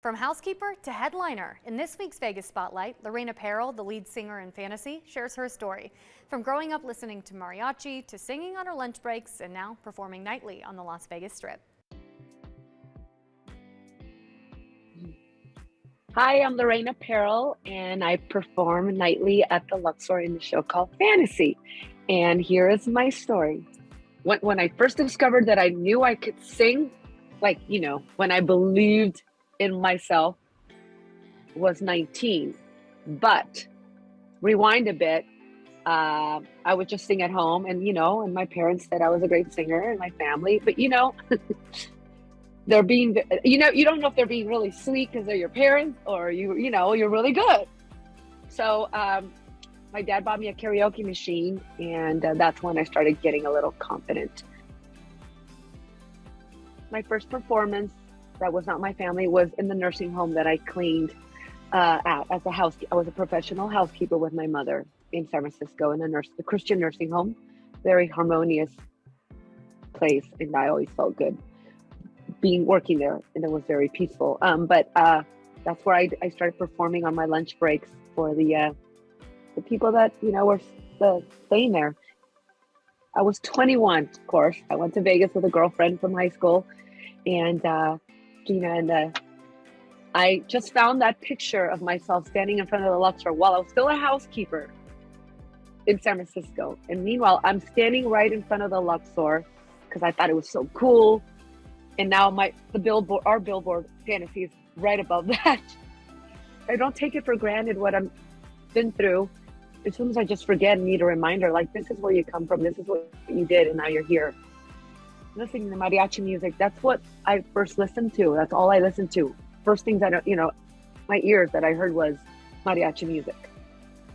From housekeeper to headliner, in this week's Vegas Spotlight, Lorena Peril, the lead singer in Fantasy, shares her story. From growing up listening to mariachi to singing on her lunch breaks and now performing nightly on the Las Vegas Strip. Hi, I'm Lorena Peril, and I perform nightly at the Luxor in the show called Fantasy. And here is my story. When I first discovered that I knew I could sing, when I believed in myself, was 19. But rewind a bit, I would just sing at home, and my parents said I was a great singer, and my family, but they're being, you don't know if they're being really sweet because they're your parents, or you're really good. So my dad bought me a karaoke machine, and that's when I started getting a little confident. My first performance that was not my family was in the nursing home that I cleaned at as a house. I was a professional housekeeper with my mother in San Francisco in a Christian nursing home, very harmonious place, and I always felt good working there, and it was very peaceful. But that's where I started performing on my lunch breaks for the people that were staying there. I was 21, of course. I went to Vegas with a girlfriend from high school, and Gina, and I just found that picture of myself standing in front of the Luxor while I was still a housekeeper in San Francisco. And meanwhile, I'm standing right in front of the Luxor because I thought it was so cool. And now our billboard Fantasy is right above that. I don't take it for granted what I've been through. As soon as I just forget and need a reminder, like, this is where you come from, this is what you did, and now you're here. Listening to mariachi music, that's what I first listened to. That's all I listened to. First things my ears that I heard was mariachi music.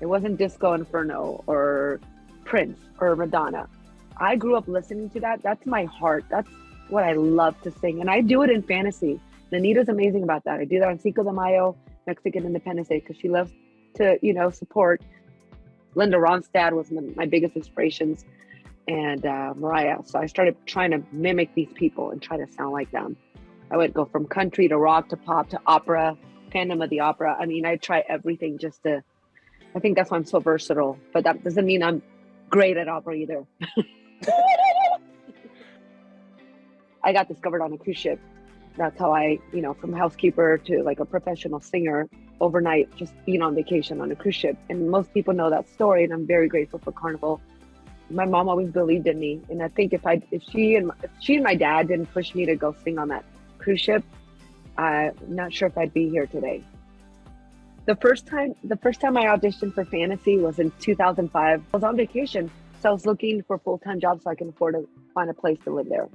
It wasn't Disco Inferno or Prince or Madonna. I grew up listening to that. That's my heart. That's what I love to sing. And I do it in Fantasy. And Anita's amazing about that. I do that on Cinco de Mayo, Mexican Independence Day, because she loves to, support. Linda Ronstadt was my biggest inspirations, and Mariah. So I started trying to mimic these people and try to sound like them. I would go from country to rock to pop to opera, Phantom of the Opera. I mean, I try everything I think that's why I'm so versatile, but that doesn't mean I'm great at opera either. I got discovered on a cruise ship. That's how I, from housekeeper to like a professional singer overnight, just being on vacation on a cruise ship. And most people know that story, and I'm very grateful for Carnival. My mom always believed in me, and I think if she and my dad didn't push me to go sing on that cruise ship, I'm not sure if I'd be here today. The first time I auditioned for Fantasy was in 2005. I was on vacation, so I was looking for a full-time job so I can afford to find a place to live there.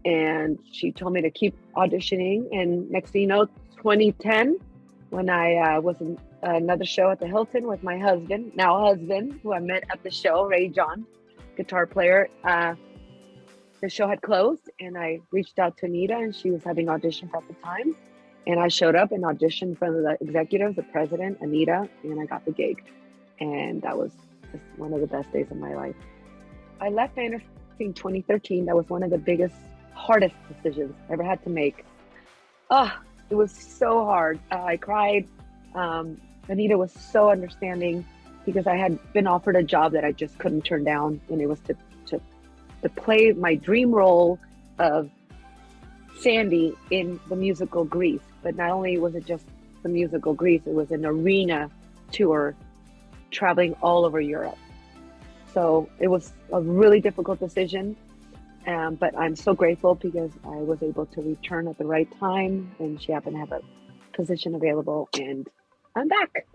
And she told me to keep auditioning, and next thing you know, 2010, when I was in another show at the Hilton with my husband, who I met at the show, Ray John, guitar player. The show had closed, and I reached out to Anita, and she was having auditions at the time. And I showed up and auditioned in front of the executives, the president, Anita, and I got the gig. And that was just one of the best days of my life. I left Fantasy in 2013. That was one of the hardest decisions I ever had to make. It was so hard. I cried. Anita was so understanding because I had been offered a job that I just couldn't turn down, and it was to play my dream role of Sandy in the musical Grease. But not only was it just the musical Grease, it was an arena tour traveling all over Europe. So it was a really difficult decision. But I'm so grateful because I was able to return at the right time, and she happened to have a position available, and I'm back.